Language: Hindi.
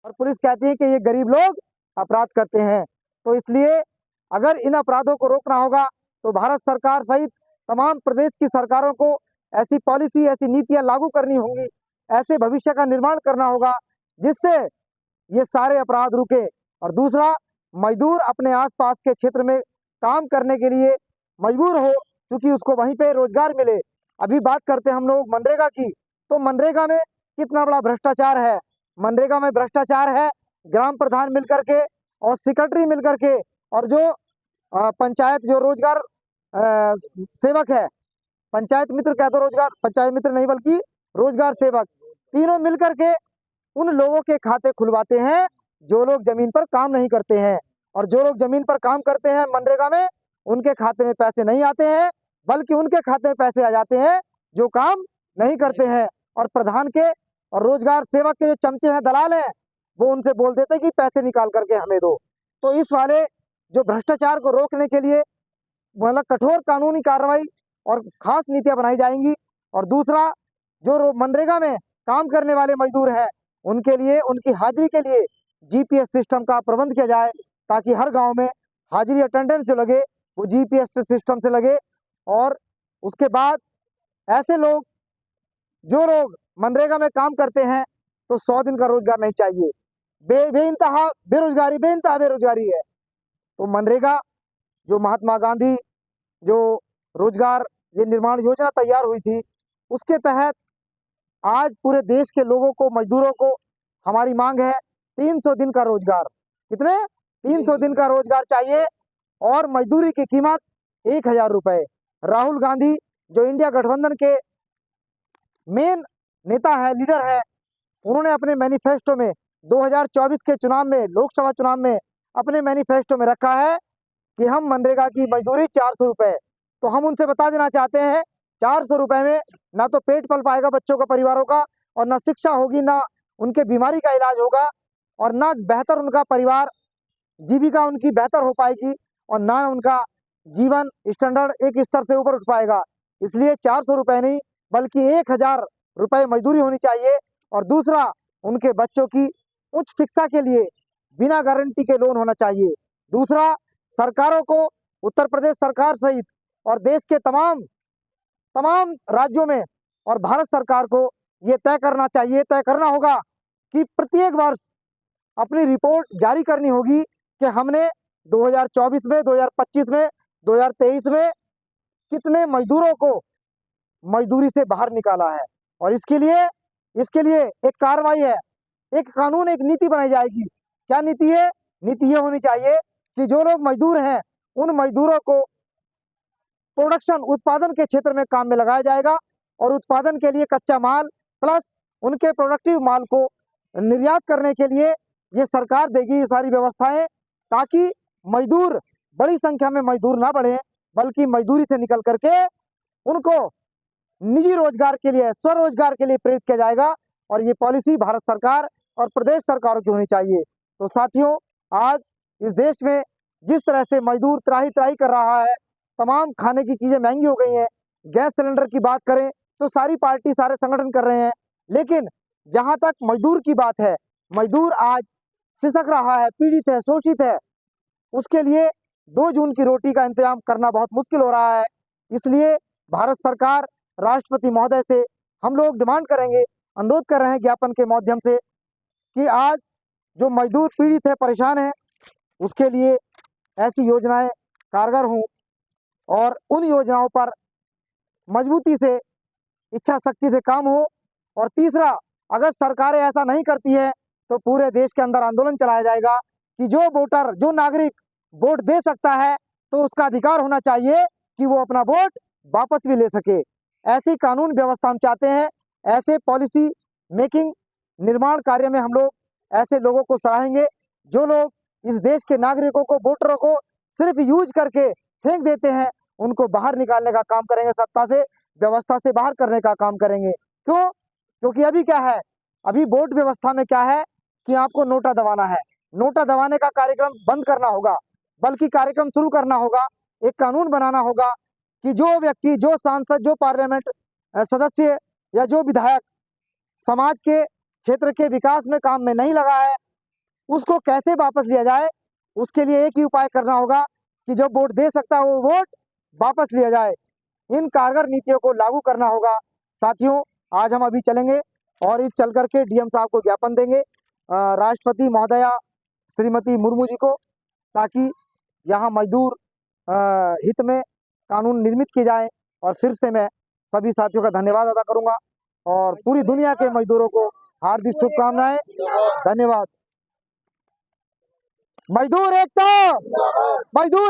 और पुलिस कहती है कि ये गरीब लोग अपराध करते हैं। तो इसलिए अगर इन अपराधों को रोकना होगा तो भारत सरकार सहित तमाम प्रदेश की सरकारों को ऐसी पॉलिसी, ऐसी नीतियां लागू करनी होंगी, ऐसे भविष्य का निर्माण करना होगा जिससे ये सारे अपराध रुके। और दूसरा, मजदूर अपने आसपास के क्षेत्र में काम करने के लिए मजबूर हो, क्योंकि उसको वहीं पे रोजगार मिले। अभी बात करते हैं हम लोग मनरेगा की, तो मनरेगा में कितना बड़ा भ्रष्टाचार है। मनरेगा में भ्रष्टाचार है, ग्राम प्रधान मिलकर के और सेक्रेटरी मिलकर के और जो पंचायत जो रोजगार सेवक है, पंचायत मित्र कह दो, रोजगार पंचायत मित्र नहीं बल्कि रोजगार सेवक, तीनों मिलकर के उन लोगों के खाते खुलवाते हैं जो लोग जमीन पर काम नहीं करते हैं। और जो लोग जमीन पर काम करते हैं मनरेगा में, उनके खाते में पैसे नहीं आते हैं, बल्कि उनके खाते में पैसे आ जाते हैं जो काम नहीं करते हैं। और प्रधान के और रोजगार सेवक के जो चमचे हैं, दलाल हैं, वो उनसे बोल देते हैं कि पैसे निकाल करके हमें दो। तो इस वाले जो भ्रष्टाचार को रोकने के लिए मतलब कठोर कानूनी कार्रवाई और खास नीतियां बनाई जाएंगी। और दूसरा, जो मनरेगा में काम करने वाले मजदूर हैं, उनके लिए, उनकी हाजिरी के लिए जीपीएस सिस्टम का प्रबंध किया जाए, ताकि हर गांव में हाजिरी अटेंडेंस जो लगे वो जीपीएस सिस्टम से लगे। और उसके बाद ऐसे लोग, जो लोग मनरेगा में काम करते हैं, तो 100 दिन का रोजगार नहीं चाहिए। बेइंतहा बेरोजगारी है। तो मनरेगा, जो महात्मा गांधी जो रोजगार ये निर्माण योजना तैयार हुई थी, उसके तहत आज पूरे देश के लोगों को, मजदूरों को, हमारी मांग है 300 दिन का रोजगार। कितने? 300 दिन का रोजगार चाहिए। और मजदूरी की कीमत 1000 रुपए। राहुल गांधी जो इंडिया गठबंधन के मेन नेता है, लीडर है, उन्होंने अपने मैनिफेस्टो में 2024 के चुनाव में, लोकसभा चुनाव में, अपने मैनिफेस्टो में रखा है कि हम मनरेगा की मजदूरी 400 रुपए। तो हम उनसे बता देना चाहते हैं, 400 रुपए में ना तो पेट पल पाएगा बच्चों का, परिवारों का, और ना शिक्षा होगी, ना उनके बीमारी का इलाज होगा, और ना बेहतर उनका परिवार, जीविका उनकी बेहतर हो पाएगी, और ना उनका जीवन स्टैंडर्ड एक स्तर से ऊपर उठ पाएगा। इसलिए 400 रुपए नहीं, बल्कि 1000 रुपए मजदूरी होनी चाहिए। और दूसरा, उनके बच्चों की उच्च शिक्षा के लिए बिना गारंटी के लोन होना चाहिए। दूसरा, सरकारों को, उत्तर प्रदेश सरकार सहित और देश के तमाम तमाम राज्यों में और भारत सरकार को ये तय करना होगा कि प्रत्येक वर्ष अपनी रिपोर्ट जारी करनी होगी कि हमने 2024 में, 2025 में, 2023 में कितने मजदूरों को मजदूरी से बाहर निकाला है। और इसके लिए एक कार्रवाई है, एक कानून, एक नीति बनाई जाएगी। क्या नीति है? नीति ये होनी चाहिए कि जो लोग मजदूर हैं, उन मजदूरों को प्रोडक्शन, उत्पादन के क्षेत्र में काम में लगाया जाएगा, और उत्पादन के लिए कच्चा माल प्लस उनके प्रोडक्टिव माल को निर्यात करने के लिए ये सरकार देगी ये सारी व्यवस्थाएं, ताकि मजदूर, बड़ी संख्या में मजदूर ना बढ़े, बल्कि मजदूरी से निकल करके उनको निजी रोजगार के लिए, स्वरोजगार के लिए प्रेरित किया जाएगा। और ये पॉलिसी भारत सरकार और प्रदेश सरकारों की होनी चाहिए। तो साथियों, आज इस देश में जिस तरह से मजदूर त्राही त्राही कर रहा है, तमाम खाने की चीजें महंगी हो गई हैं, गैस सिलेंडर की बात करें तो सारी पार्टी, सारे संगठन कर रहे हैं, लेकिन जहां तक मजदूर की बात है, मजदूर आज सिसक रहा है, पीड़ित है, शोषित है। उसके लिए 2 जून की रोटी का इंतजाम करना बहुत मुश्किल हो रहा है। इसलिए भारत सरकार, राष्ट्रपति महोदय से हम लोग डिमांड करेंगे, अनुरोध कर रहे हैं ज्ञापन के माध्यम से, कि आज जो मजदूर पीड़ित है, परेशान है, उसके लिए ऐसी योजनाएं कारगर हों, और उन योजनाओं पर मजबूती से, इच्छा शक्ति से काम हो। और तीसरा, अगर सरकारें ऐसा नहीं करती है तो पूरे देश के अंदर आंदोलन चलाया जाएगा कि जो वोटर, जो नागरिक वोट दे सकता है, तो उसका अधिकार होना चाहिए कि वो अपना वोट वापस भी ले सके। ऐसी कानून व्यवस्था हम चाहते हैं। ऐसे पॉलिसी मेकिंग, निर्माण कार्य में हम लोग ऐसे लोगों को सराहेंगे, जो लोग इस देश के नागरिकों को, वोटरों को सिर्फ यूज करके फेंक देते हैं। उनको बाहर निकालने का काम करेंगे, सत्ता से, व्यवस्था से बाहर करने का काम करेंगे। क्यों? क्योंकि अभी क्या है, अभी वोट व्यवस्था में क्या है कि आपको नोटा दबाना है। नोटा दबाने का कार्यक्रम बंद करना होगा, बल्कि कार्यक्रम शुरू करना होगा, एक कानून बनाना होगा कि जो व्यक्ति, जो सांसद, जो पार्लियामेंट सदस्य या जो विधायक समाज के क्षेत्र के विकास में काम में नहीं लगा है, उसको कैसे वापस लिया जाए, उसके लिए एक ही उपाय करना होगा कि जो वोट दे सकता है वो वोट वापस लिया जाए। इन कारगर नीतियों को लागू करना होगा। साथियों, आज हम अभी चलेंगे और इस चल करके डीएम साहब को ज्ञापन देंगे, राष्ट्रपति महोदया श्रीमती मुर्मू जी को, ताकि यहाँ मजदूर हित में कानून निर्मित किए जाए। और फिर से मैं सभी साथियों का धन्यवाद अदा करूंगा और पूरी दुनिया के मजदूरों को हार्दिक शुभकामनाएं। धन्यवाद। मजदूर एकता, मजदूर